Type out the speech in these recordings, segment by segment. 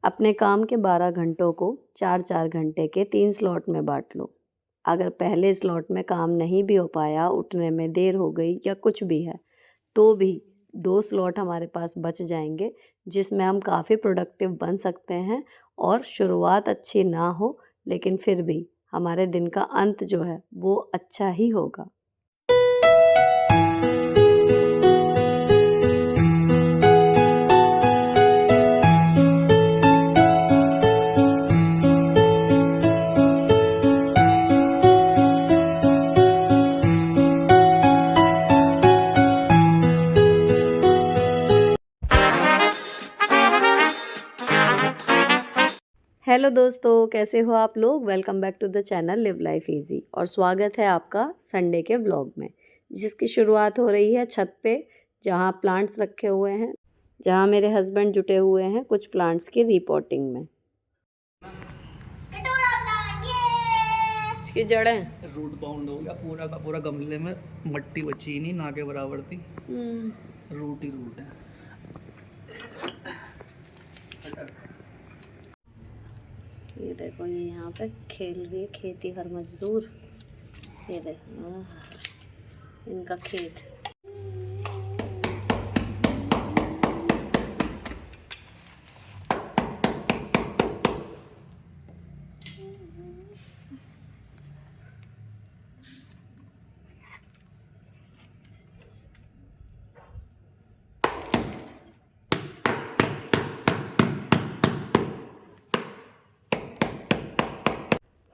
अपने काम के 12 घंटों को 4-4 घंटे के 3 स्लॉट में बाँट लो। अगर पहले स्लॉट में काम नहीं भी हो पाया, उठने में देर हो गई या कुछ भी है, तो भी 2 स्लॉट हमारे पास बच जाएँगे, जिसमें हम काफ़ी प्रोडक्टिव बन सकते हैं और शुरुआत अच्छी ना हो, लेकिन फिर भी हमारे दिन का अंत जो है, वो अच्छा ही होगा। हेलो दोस्तों, कैसे हो आप लोग? Welcome back to the channel live life easy और स्वागत है आपका संडे के व्लॉग में, जिसकी शुरुआत हो रही है छत पे, जहाँ प्लांट्स रखे हुए हैं, जहाँ मेरे हस्बैंड जुटे हुए हैं कुछ प्लांट्स की रिपोर्टिंग में। इसकी जड़ें रूट बाउंड हो गया पूरा का पूरा, गमले में मट्टी बची ही नहीं, ना के बराबर थी। रूट ही रूट है। ये देखो, ये यहाँ पे खेल रही है खेती हर मजदूर। ये देखो इनका खेत।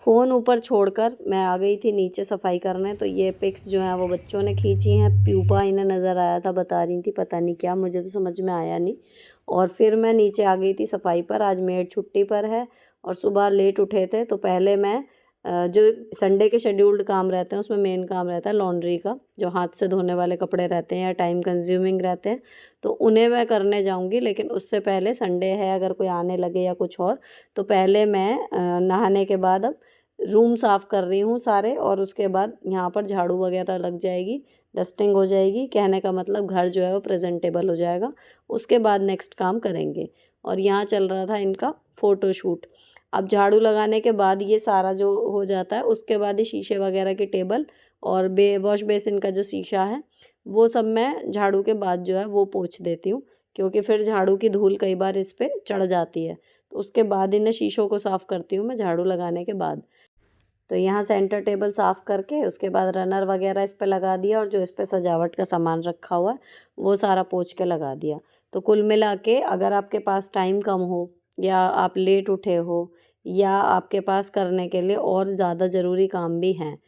फ़ोन ऊपर छोड़कर मैं आ गई थी नीचे सफाई करने। तो ये पिक्स जो हैं वो बच्चों ने खींची हैं। प्यूपा इन्हें नज़र आया था, बता रही थी पता नहीं क्या, मुझे तो समझ में आया नहीं। और फिर मैं नीचे आ गई थी सफाई पर। आज मेड छुट्टी पर है और सुबह लेट उठे थे, तो पहले मैं जो संडे के शेड्यूल्ड काम रहते हैं उसमें मेन काम रहता है लॉन्ड्री का, जो हाथ से धोने वाले कपड़े रहते हैं या टाइम कंज्यूमिंग रहते हैं, तो उन्हें मैं करने जाऊंगी। लेकिन उससे पहले, संडे है अगर कोई आने लगे या कुछ और, तो पहले मैं नहाने के बाद अब रूम साफ़ कर रही हूँ सारे, और उसके बाद यहाँ पर झाड़ू वगैरह लग जाएगी, डस्टिंग हो जाएगी। कहने का मतलब घर जो है वो प्रेजेंटेबल हो जाएगा। उसके बाद नेक्स्ट काम करेंगे। और यहाँ चल रहा था इनका फ़ोटोशूट। अब झाड़ू लगाने के बाद ये सारा जो हो जाता है, उसके बाद ये शीशे वगैरह की टेबल और वॉश बेसिन का जो शीशा है, वो सब मैं झाड़ू के बाद जो है वो पोंछ देती हूँ, क्योंकि फिर झाड़ू की धूल कई बार इस पर चढ़ जाती है। तो उसके बाद इन्हें शीशों को साफ़ करती हूँ मैं झाड़ू लगाने के बाद। तो यहाँ सेंटर टेबल साफ़ करके उसके बाद रनर वगैरह इस पे लगा दिया, और जो इस पे सजावट का सामान रखा हुआ है वो सारा पोंछ के लगा दिया। तो कुल मिला के, अगर आपके पास टाइम कम हो या आप लेट उठे हो या आपके पास करने के लिए और ज़्यादा ज़रूरी काम भी हैं,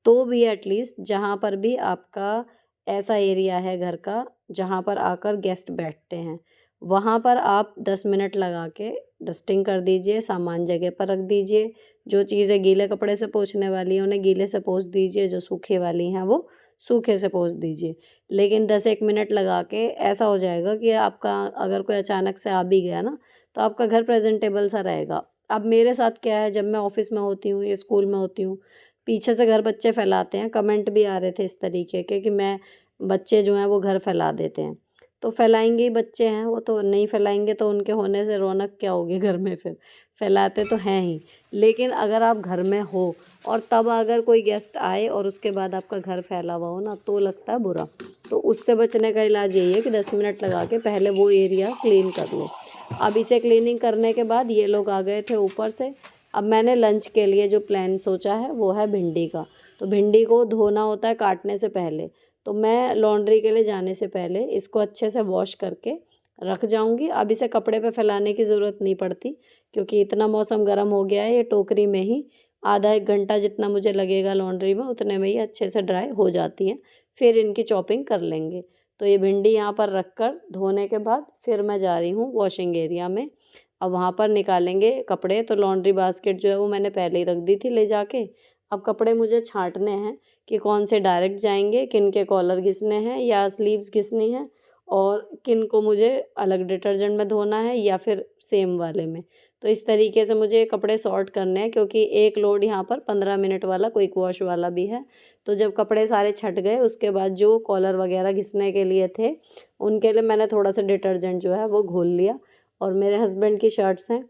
तो भी एटलीस्ट जहाँ पर भी आपका ऐसा एरिया है घर का जहाँ पर आकर गेस्ट बैठते हैं, वहाँ पर आप 10 मिनट लगा के डस्टिंग कर दीजिए, सामान जगह पर रख दीजिए। जो चीज़ें गीले कपड़े से पोंछने वाली हैं उन्हें गीले से पोंछ दीजिए, जो सूखे वाली हैं वो सूखे से पोंछ दीजिए। लेकिन 10-1 मिनट लगा के ऐसा हो जाएगा कि आपका, अगर कोई अचानक से आ भी गया ना, तो आपका घर प्रेजेंटेबल सा रहेगा। अब मेरे साथ क्या है, जब मैं ऑफ़िस में होती हूँ या स्कूल में होती हूँ, पीछे से घर बच्चे फैलाते हैं। कमेंट भी आ रहे थे इस तरीके के कि मैं, बच्चे जो हैं वो घर फैला देते हैं। तो फैलाएँगे ही, बच्चे हैं वो, तो नहीं फैलाएँगे तो उनके होने से रौनक क्या होगी घर में फिर? फैलाते तो हैं ही। लेकिन अगर आप घर में हो और तब अगर कोई गेस्ट आए और उसके बाद आपका घर फैला हुआ हो ना, तो लगता है बुरा। तो उससे बचने का इलाज यही है कि 10 मिनट लगा के पहले वो एरिया क्लीन कर लो। अब इसे क्लीनिंग करने के बाद ये लोग आ गए थे ऊपर से। अब मैंने लंच के लिए जो प्लान सोचा है वो है भिंडी का। तो भिंडी को धोना होता है काटने से पहले। तो मैं लॉन्ड्री के लिए जाने से पहले इसको अच्छे से वॉश करके रख जाऊंगी। अब इसे कपड़े पे फैलाने की ज़रूरत नहीं पड़ती, क्योंकि इतना मौसम गर्म हो गया है। ये टोकरी में ही आधा 1 घंटा जितना मुझे लगेगा लॉन्ड्री में, उतने में ही अच्छे से ड्राई हो जाती हैं। फिर इनकी चॉपिंग कर लेंगे। तो ये भिंडी यहाँ पर रख कर धोने के बाद फिर मैं जा रही हूँ वॉशिंग एरिया में। अब वहाँ पर निकालेंगे कपड़े। तो लॉन्ड्री बास्केट जो है वो मैंने पहले ही रख दी थी ले जाके। अब कपड़े मुझे छांटने हैं कि कौन से डायरेक्ट जाएंगे, किन के कॉलर घिसने हैं या स्लीव्स घिसनी हैं, और किन को मुझे अलग डिटर्जेंट में धोना है या फिर सेम वाले में। तो इस तरीके से मुझे कपड़े सॉर्ट करने हैं, क्योंकि एक लोड यहाँ पर 15 मिनट वाला क्विक वॉश वाला भी है। तो जब कपड़े सारे छट गए, उसके बाद जो कॉलर वगैरह घिसने के लिए थे, उनके लिए मैंने थोड़ा सा डिटर्जेंट जो है वो घोल लिया। और मेरे हस्बैंड की शर्ट्स हैं,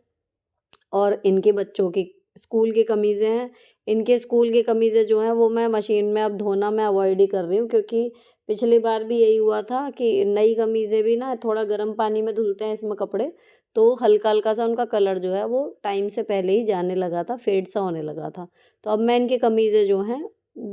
और इनके बच्चों की स्कूल की कमीज़ें हैं। इनके स्कूल की कमीज़ें जो हैं वो मैं मशीन में अब धोना मैं अवॉइड ही कर रही हूँ, क्योंकि पिछली बार भी यही हुआ था कि नई कमीज़ें भी ना थोड़ा गर्म पानी में धुलते हैं इसमें कपड़े, तो हल्का-हल्का सा उनका कलर जो है वो टाइम से पहले ही जाने लगा था, फेड सा होने लगा था। तो अब मैं इनकी कमीज़ें जो हैं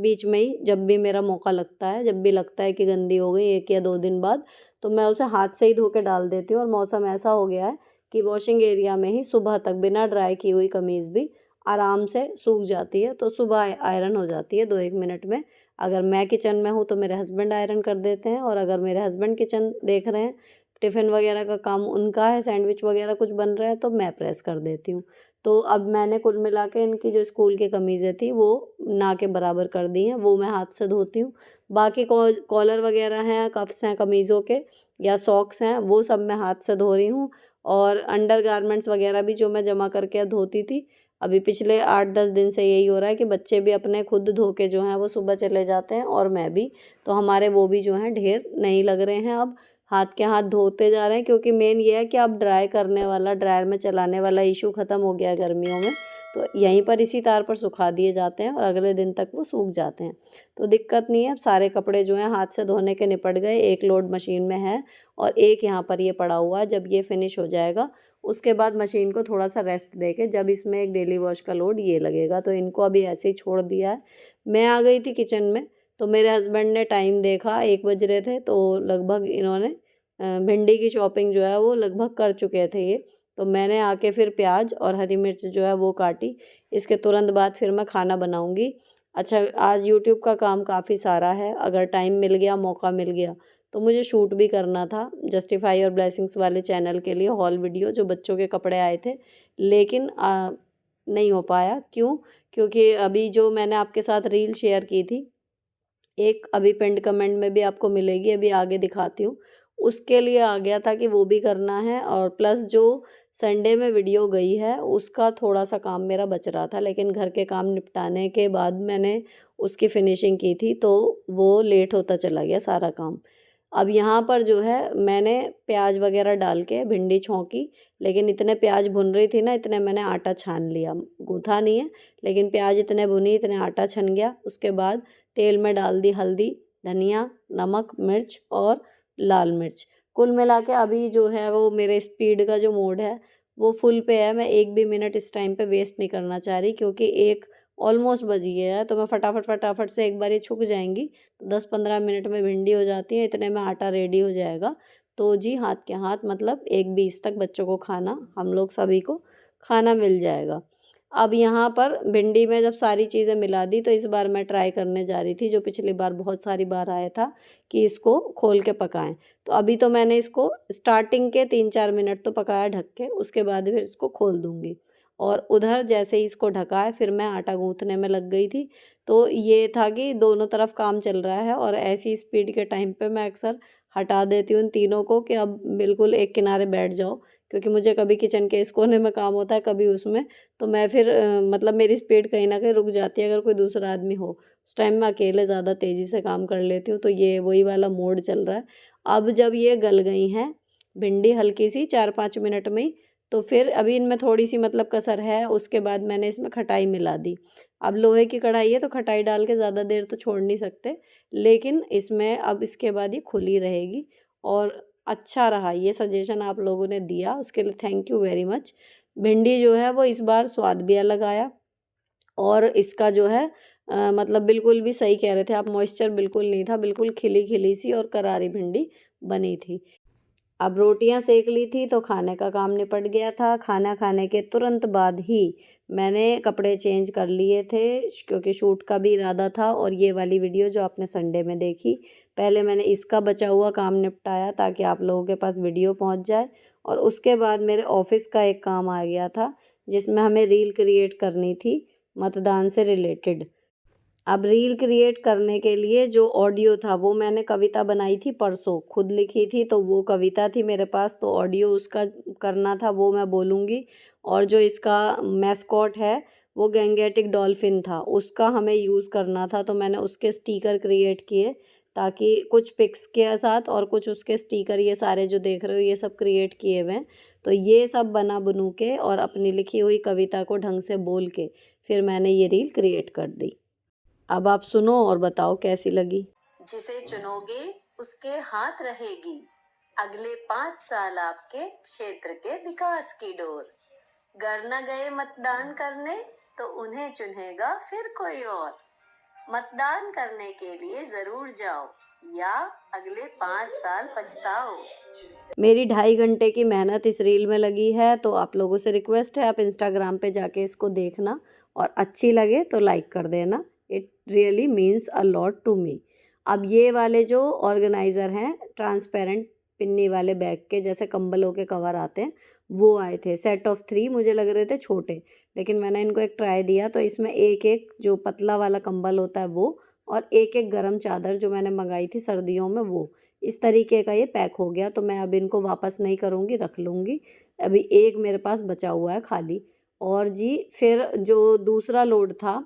बीच में ही, जब भी मेरा मौका लगता है, जब भी लगता है कि गंदी हो गई 1 या 2 दिन बाद, तो मैं उसे हाथ से ही धो के डाल देती हूँ। और मौसम ऐसा हो गया है कि वॉशिंग एरिया में ही सुबह तक बिना ड्राई की हुई कमीज़ भी आराम से सूख जाती है, तो सुबह आयरन हो जाती है 2-1 मिनट में। अगर मैं किचन में हूँ तो मेरे हस्बैंड आयरन कर देते हैं, और अगर मेरे हस्बैंड किचन देख रहे हैं, टिफ़िन वगैरह का काम उनका है, सैंडविच वगैरह कुछ बन रहा है, तो मैं प्रेस कर देती हूँ। तो अब मैंने कुल मिला के इनकी जो स्कूल की कमीज़ें थी वो ना के बराबर कर दी हैं, वो मैं हाथ से धोती हूँ। बाकी कॉलर वगैरह हैं, कफ्स हैं कमीज़ों के या सॉक्स हैं, वो सब मैं हाथ से धो रही हूँ। और अंडरगारमेंट्स वगैरह भी जो मैं जमा करके धोती थी, अभी पिछले 8-10 दिन से यही हो रहा है कि बच्चे भी अपने खुद धो के जो हैं वो सुबह चले जाते हैं, और मैं भी। तो हमारे वो भी जो हैं ढेर नहीं लग रहे हैं अब, हाथ के हाथ धोते जा रहे हैं, क्योंकि मेन ये है कि अब ड्राई करने वाला, ड्रायर में चलाने वाला इशू ख़त्म हो गया है गर्मियों में। तो यहीं पर इसी तार पर सुखा दिए जाते हैं और अगले दिन तक वो सूख जाते हैं। तो दिक्कत नहीं है, अब सारे कपड़े जो हैं हाथ से धोने के निपट गए, एक लोड मशीन में है और एक यहाँ पर ये पड़ा हुआ है। जब ये फिनिश हो जाएगा उसके बाद मशीन को थोड़ा-सा रेस्ट देके जब इसमें एक डेली वॉश का लोड ये लगेगा, तो इनको अभी ऐसे ही छोड़ दिया है। मैं आ गई थी किचन में, तो मेरे हस्बैंड ने टाइम देखा 1 बज रहे थे, तो लगभग इन्होंने भिंडी की चॉपिंग जो है वो लगभग कर चुके थे ये। तो मैंने आके फिर प्याज और हरी मिर्च जो है वो काटी। इसके तुरंत बाद फिर मैं खाना बनाऊँगी। अच्छा, आज यूट्यूब का काम काफ़ी सारा है, अगर टाइम मिल गया, मौका मिल गया, तो मुझे शूट भी करना था जस्टिफाई और ब्लेसिंग्स वाले चैनल के लिए हॉल वीडियो, जो बच्चों के कपड़े आए थे। लेकिन नहीं हो पाया, क्यों? क्योंकि अभी जो मैंने आपके साथ रील शेयर की थी, एक अभी पिन्ड कमेंट में भी आपको मिलेगी, अभी आगे दिखाती हूँ। उसके लिए आ गया था कि वो भी करना है, और प्लस जो संडे में वीडियो गई है उसका थोड़ा-सा काम मेरा बच रहा था, लेकिन घर के काम निपटाने के बाद मैंने उसकी फिनिशिंग की थी, तो वो लेट होता चला गया सारा काम। अब यहाँ पर जो है मैंने प्याज वगैरह डाल के भिंडी छौंकी, लेकिन इतने प्याज भुन रही थी ना, इतने मैंने आटा छान लिया। गूँथा नहीं है, लेकिन प्याज इतने भुनी, इतने आटा छन गया। उसके बाद तेल में डाल दी हल्दी, धनिया, नमक, मिर्च और लाल मिर्च। कुल मिला के अभी जो है वो मेरे स्पीड का जो मोड है वो फुल पे है। मैं एक भी मिनट इस टाइम पे वेस्ट नहीं करना चाह रही, क्योंकि 1 ऑलमोस्ट बज गया है, तो मैं फटाफट से एक बार ये छुक जाएँगी, तो 10-15 मिनट में भिंडी हो जाती है, इतने में आटा रेडी हो जाएगा। तो जी हाथ के हाथ मतलब 1:20 तक बच्चों को खाना, हम लोग सभी को खाना मिल जाएगा। अब यहाँ पर भिंडी में जब सारी चीज़ें मिला दी, तो इस बार मैं ट्राई करने जा रही थी, जो पिछली बार बहुत सारी बार आया था कि इसको खोल के पकाएँ। तो अभी तो मैंने इसको स्टार्टिंग के 3-4 मिनट तो पकाया ढक के, उसके बाद फिर इसको खोल दूँगी। और उधर जैसे ही इसको ढका है, फिर मैं आटा गूँथने में लग गई थी। तो ये था कि दोनों तरफ काम चल रहा है, और ऐसी स्पीड के टाइम पे मैं अक्सर हटा देती हूँ इन तीनों को कि अब बिल्कुल एक किनारे बैठ जाओ, क्योंकि मुझे कभी किचन के इस कोने में काम होता है, कभी उसमें। तो मैं फिर मतलब मेरी स्पीड कहीं न कहीं रुक जाती है अगर कोई दूसरा आदमी हो। उस टाइम मैं अकेले ज़्यादा तेज़ी से काम कर लेती हूँ, तो ये वही वाला मोड चल रहा है। अब जब ये गल गई हैं, भिंडी हल्की-सी 4-5 मिनट में ही, तो फिर अभी इनमें थोड़ी-सी मतलब कसर है, उसके बाद मैंने इसमें खटाई मिला दी। अब लोहे की कढ़ाई है तो खटाई डाल के ज़्यादा देर तो छोड़ नहीं सकते, लेकिन इसमें अब इसके बाद ये खुली रहेगी। और अच्छा रहा ये सजेशन आप लोगों ने दिया, उसके लिए थैंक यू वेरी मच। भिंडी जो है वो इस बार स्वाद भी अलग आया, और इसका जो है मतलब बिल्कुल भी सही कह रहे थे आप, मॉइस्चर बिल्कुल नहीं था, बिल्कुल खिली-खिली सी और करारी भिंडी बनी थी। अब रोटियां सेक ली थी तो खाने का काम निपट गया था। खाना खाने के तुरंत बाद ही मैंने कपड़े चेंज कर लिए थे, क्योंकि शूट का भी इरादा था। और ये वाली वीडियो जो आपने संडे में देखी, पहले मैंने इसका बचा हुआ काम निपटाया ताकि आप लोगों के पास वीडियो पहुंच जाए। और उसके बाद मेरे ऑफिस का एक काम आ गया था, जिसमें हमें रील क्रिएट करनी थी मतदान से रिलेटेड। अब रील क्रिएट करने के लिए जो ऑडियो था वो मैंने कविता बनाई थी परसों, खुद लिखी थी, तो वो कविता थी मेरे पास, तो ऑडियो उसका करना था, वो मैं बोलूँगी। और जो इसका मैस्कॉट है वो गैंगेटिक डॉल्फिन था, उसका हमें यूज़ करना था, तो मैंने उसके स्टिकर क्रिएट किए, ताकि कुछ पिक्स के साथ और कुछ उसके स्टिकर, ये सारे जो देख रहे हो ये सब क्रिएट किए हुए हैं। तो ये सब बना बनू के और अपनी लिखी हुई कविता को ढंग से बोल के फिर मैंने ये रील क्रिएट कर दी। अब आप सुनो और बताओ कैसी लगी। जिसे चुनोगे उसके हाथ रहेगी अगले 5 साल आपके क्षेत्र के विकास की डोर। घर न गए मतदान करने तो उन्हें चुनेगा फिर कोई और। मतदान करने के लिए जरूर जाओ या अगले 5 साल पछताओ। मेरी 2.5 घंटे की मेहनत इस रील में लगी है, तो आप लोगों से रिक्वेस्ट है आप इंस्टाग्राम पे जाके इसको देखना और अच्छी लगे तो लाइक कर देना। It really means a lot to me. अब ये वाले जो ऑर्गेनाइज़र हैं ट्रांसपेरेंट पिन्नी वाले बैग के जैसे कंबलों के कवर आते हैं वो आए थे सेट ऑफ 3। मुझे लग रहे थे छोटे, लेकिन मैंने इनको एक ट्राई दिया तो इसमें एक एक जो पतला वाला कंबल होता है वो और एक एक गरम चादर जो मैंने मंगाई थी सर्दियों में वो, इस तरीके का ये पैक हो गया। तो मैं अब इनको वापस नहीं करूँगी, रख लूँगी। अभी एक मेरे पास बचा हुआ है खाली। और जी फिर जो दूसरा लोड था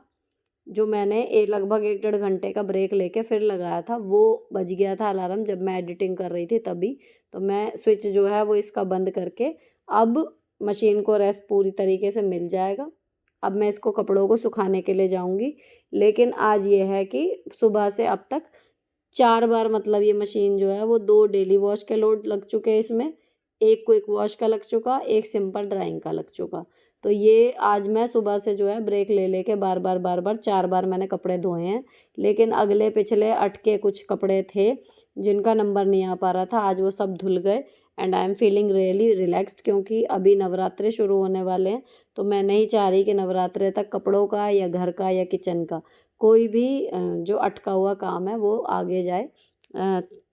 जो मैंने लगभग 1 डेढ़ घंटे का ब्रेक लेके फिर लगाया था वो बज गया था अलार्म जब मैं एडिटिंग कर रही थी तभी। तो मैं स्विच जो है वो इसका बंद करके अब मशीन को रेस्ट पूरी तरीके से मिल जाएगा। अब मैं इसको कपड़ों को सुखाने के लिए जाऊंगी। लेकिन आज ये है कि सुबह से अब तक 4 बार मतलब ये मशीन जो है वो 2 डेली वॉश के लोड लग चुके हैं इसमें, एक क्विक वॉश का लग चुका, एक सिंपल ड्राइंग का लग चुका। तो ये आज मैं सुबह से जो है ब्रेक ले लेके बार बार 4 बार मैंने कपड़े धोए हैं। लेकिन अगले पिछले अटके कुछ कपड़े थे जिनका नंबर नहीं आ पा रहा था, आज वो सब धुल गए and I am feeling really relaxed क्योंकि अभी नवरात्रे शुरू होने वाले हैं। तो मैं नहीं चाह रही कि नवरात्रे तक कपड़ों का या घर का या किचन का कोई भी जो अटका हुआ काम है वो आगे जाए।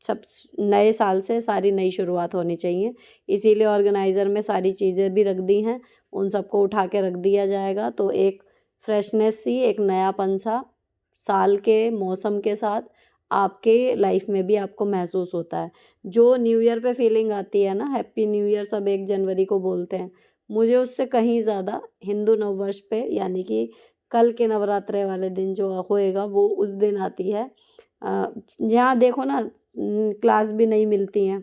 सब नए साल से सारी नई शुरुआत होनी चाहिए, इसीलिए ऑर्गेनाइज़र में सारी चीज़ें भी रख दी हैं, उन सबको उठा के रख दिया जाएगा। तो एक फ्रेशनेस सी, एक नयापन सा साल के मौसम के साथ आपके लाइफ में भी आपको महसूस होता है। जो न्यू ईयर पे फीलिंग आती है ना, हैप्पी न्यू ईयर सब 1 जनवरी को बोलते हैं, मुझे उससे कहीं ज़्यादा हिंदू नववर्ष पे यानी कि कल के नवरात्रे वाले दिन जो होएगा वो उस दिन आती है। जहाँ देखो ना क्लास भी नहीं मिलती हैं,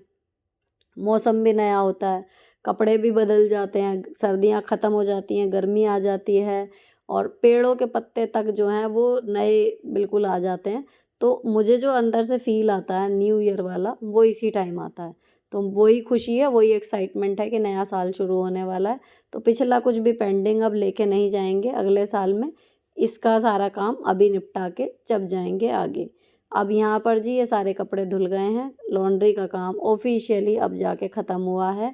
मौसम भी नया होता है, कपड़े भी बदल जाते हैं, सर्दियाँ ख़त्म हो जाती हैं, गर्मी आ जाती है और पेड़ों के पत्ते तक जो हैं वो नए बिल्कुल आ जाते हैं। तो मुझे जो अंदर से फ़ील आता है न्यू ईयर वाला वो इसी टाइम आता है। तो वही खुशी है, वही एक्साइटमेंट है कि नया साल शुरू होने वाला है। तो पिछला कुछ भी पेंडिंग अब लेके नहीं जाएंगे अगले साल में, इसका सारा काम अभी निपटा के जब जाएंगे आगे। अब यहाँ पर जी ये सारे कपड़े धुल गए हैं, लॉन्ड्री का काम ऑफिशियली अब जाके ख़त्म हुआ है।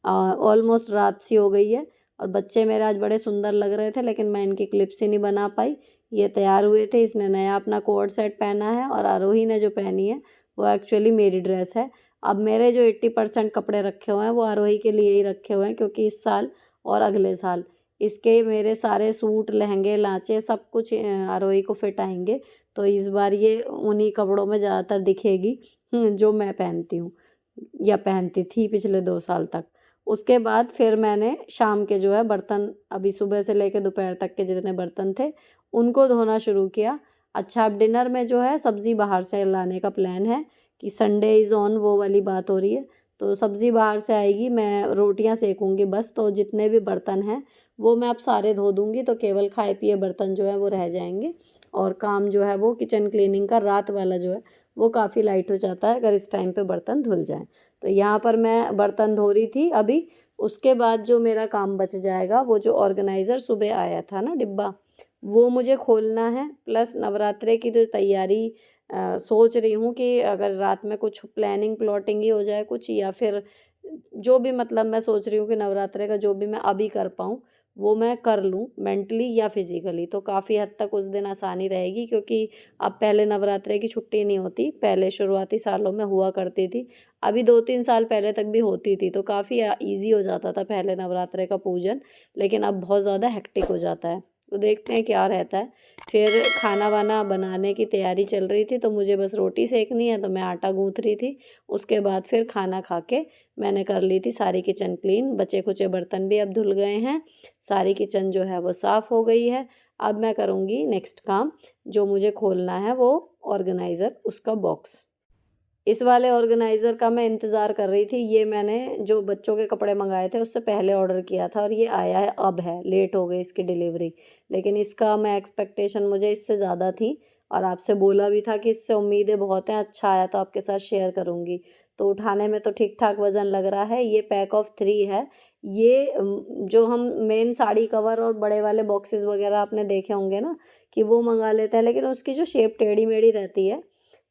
ऑलमोस्ट रात सी हो गई है और बच्चे मेरे आज बड़े सुंदर लग रहे थे लेकिन मैं इनकी क्लिप्स ही नहीं बना पाई। ये तैयार हुए थे, इसने नया अपना कोट सेट पहना है और आरोही ने जो पहनी है वो एक्चुअली मेरी ड्रेस है। अब मेरे जो 80% कपड़े रखे हुए हैं वो आरोही के लिए ही रखे हुए हैं क्योंकि इस साल और अगले साल इसके मेरे सारे सूट लहंगे लांचे सब कुछ आरोही को फिट आएंगे। तो इस बार ये उन्हीं कपड़ों में ज़्यादातर दिखेगी जो मैं पहनती हूँ या पहनती थी पिछले 2 साल तक। उसके बाद फिर मैंने शाम के जो है बर्तन अभी सुबह से लेकर दोपहर तक के जितने बर्तन थे उनको धोना शुरू किया। अच्छा अब डिनर में जो है सब्ज़ी बाहर से लाने का प्लान है कि संडे इज़ ऑन वो वाली बात हो रही है। तो सब्ज़ी बाहर से आएगी, मैं रोटियां सेकूंगी बस। तो जितने भी बर्तन हैं वो मैं अब सारे धो दूंगी, तो केवल खाए पिए बर्तन जो है वो रह जाएंगे और काम जो है वो किचन क्लीनिंग का रात वाला जो है वो काफ़ी लाइट हो जाता है अगर इस टाइम पे बर्तन धुल जाएं। तो यहाँ पर मैं बर्तन धो रही थी अभी। उसके बाद जो मेरा काम बच जाएगा वो जो ऑर्गेनाइज़र सुबह आया था ना डिब्बा, वो मुझे खोलना है। प्लस नवरात्रे की जो तैयारी सोच रही हूँ कि अगर रात में कुछ प्लानिंग प्लॉटिंग ही हो जाए कुछ, या फिर जो भी मतलब मैं सोच रही हूँ कि नवरात्रे का जो भी मैं अभी कर पाऊँ वो मैं कर लूँ मेंटली या फिज़िकली, तो काफ़ी हद तक उस दिन आसानी रहेगी। क्योंकि अब पहले नवरात्रे की छुट्टी नहीं होती, पहले शुरुआती सालों में हुआ करती थी, अभी 2-3 साल पहले तक भी होती थी, तो काफ़ी ईजी हो जाता था पहले नवरात्रे का पूजन। लेकिन अब बहुत ज़्यादा हेक्टिक हो जाता है, तो देखते हैं क्या रहता है। फिर खाना वाना बनाने की तैयारी चल रही थी, तो मुझे बस रोटी सेकनी है तो मैं आटा गूँथ रही थी। उसके बाद फिर खाना खा के मैंने कर ली थी सारी किचन क्लीन, बचे खुचे बर्तन भी अब धुल गए हैं, सारी किचन जो है वो साफ़ हो गई है। अब मैं करूँगी नेक्स्ट काम, जो मुझे खोलना है वो ऑर्गेनाइज़र उसका बॉक्स। इस वाले ऑर्गेनाइज़र का मैं इंतज़ार कर रही थी। ये मैंने जो बच्चों के कपड़े मंगाए थे उससे पहले ऑर्डर किया था और ये आया है, अब है, लेट हो गई इसकी डिलीवरी। लेकिन इसका मैं एक्सपेक्टेशन मुझे इससे ज़्यादा थी और आपसे बोला भी था कि इससे उम्मीदें बहुत हैं, अच्छा आया तो आपके साथ शेयर करूँगी। तो उठाने में तो ठीक-ठाक वज़न लग रहा है। ये पैक ऑफ 3 है। ये जो हम मेन साड़ी कवर और बड़े वाले बॉक्सेस वग़ैरह आपने देखे होंगे ना कि वो मँगा लेते हैं, लेकिन उसकी जो शेप टेढ़ी-मेढ़ी रहती है,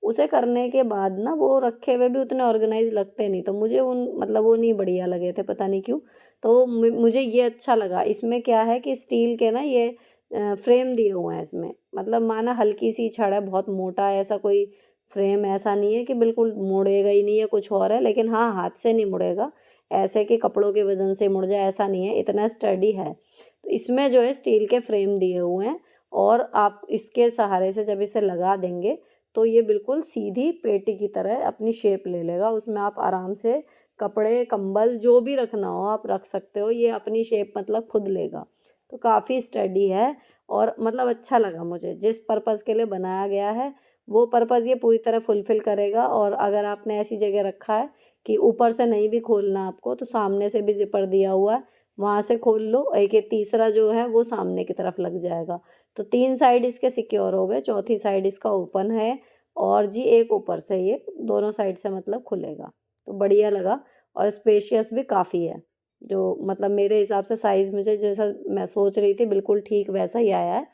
उसे करने के बाद ना वो रखे हुए भी उतने ऑर्गेनाइज लगते नहीं। तो मुझे उन मतलब वो नहीं बढ़िया लगे थे, पता नहीं क्यों। तो मुझे ये अच्छा लगा। इसमें क्या है कि स्टील के ना ये फ्रेम दिए हुए हैं इसमें। मतलब माना हल्की सी छड़ है, बहुत मोटा है, ऐसा कोई फ्रेम ऐसा नहीं है कि बिल्कुल मुड़ेगा ही नहीं या कुछ और है, लेकिन हाँ, हाथ से नहीं मुड़ेगा। ऐसे कि कपड़ों के वजन से मुड़ जाए ऐसा नहीं है, इतना स्टडी है। तो इसमें जो है स्टील के फ्रेम दिए हुए हैं और आप इसके सहारे से जब इसे लगा देंगे तो ये बिल्कुल सीधी पेटी की तरह अपनी शेप ले लेगा। उसमें आप आराम से कपड़े, कंबल जो भी रखना हो आप रख सकते हो। ये अपनी शेप मतलब खुद लेगा। तो काफ़ी स्टडी है और मतलब अच्छा लगा मुझे। जिस पर्पज़ के लिए बनाया गया है, वो पर्पज़ ये पूरी तरह फुलफ़िल करेगा। और अगर आपने ऐसी जगह रखा है कि ऊपर से नहीं भी खोलना आपको, तो सामने से भी ज़िपर दिया हुआ है, वहाँ से खोल लो। एक ये तीसरा जो है वो सामने की तरफ लग जाएगा। तो 3 साइड इसके सिक्योर हो गए, चौथी साइड इसका ओपन है और जी एक ऊपर से ये दोनों साइड से मतलब खुलेगा। तो बढ़िया लगा और स्पेशियस भी काफ़ी है। जो मतलब मेरे हिसाब से साइज़ मुझे जैसा मैं सोच रही थी बिल्कुल ठीक वैसा ही आया है।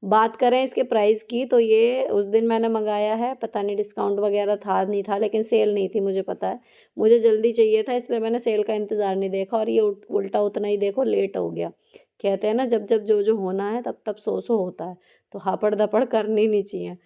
बात करें इसके प्राइस की तो ये उस दिन मैंने मँगाया है, पता नहीं डिस्काउंट वग़ैरह था नहीं था, लेकिन सेल नहीं थी मुझे पता है। मुझे जल्दी चाहिए था इसलिए मैंने सेल का इंतज़ार नहीं देखा और ये उल्टा उतना ही देखो लेट हो गया। कहते हैं ना जब-जब जो-जो होना है तब-तब सो-सो होता है। तो हापड़-धपड़ करनी नहीं चाहिए।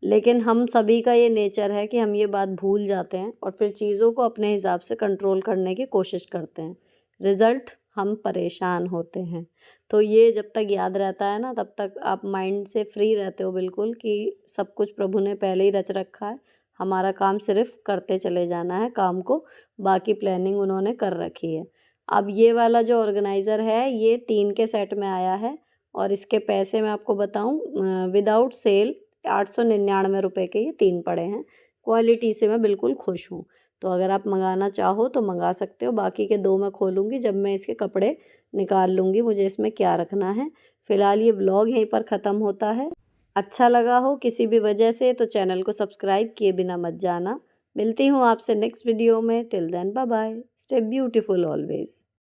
लेकिन हम सभी का ये नेचर है कि हम ये बात भूल जाते हैं और फिर चीज़ों को अपने हिसाब से कंट्रोल करने की कोशिश करते हैं। रिज़ल्ट हम परेशान होते हैं। तो ये जब तक याद रहता है ना तब तक आप माइंड से फ्री रहते हो बिल्कुल कि सब कुछ प्रभु ने पहले ही रच रखा है। हमारा काम सिर्फ़ करते चले जाना है काम को, बाकी प्लानिंग उन्होंने कर रखी है। अब ये वाला जो ऑर्गेनाइज़र है ये 3 के सेट में आया है और इसके पैसे मैं आपको बताऊँ विदाउट सेल 899 रुपए के ये 3 पड़े हैं। क्वालिटी से मैं बिल्कुल खुश हूँ। तो अगर आप मँगाना चाहो तो मँगा सकते हो। बाकी के 2 मैं खोलूँगी जब मैं इसके कपड़े निकाल लूँगी, मुझे इसमें क्या रखना है। फ़िलहाल ये व्लॉग यहीं पर ख़त्म होता है। अच्छा लगा हो किसी भी वजह से तो चैनल को सब्सक्राइब किए बिना मत जाना। मिलती हूँ आपसे नेक्स्ट वीडियो में। Till then bye bye. Stay beautiful always.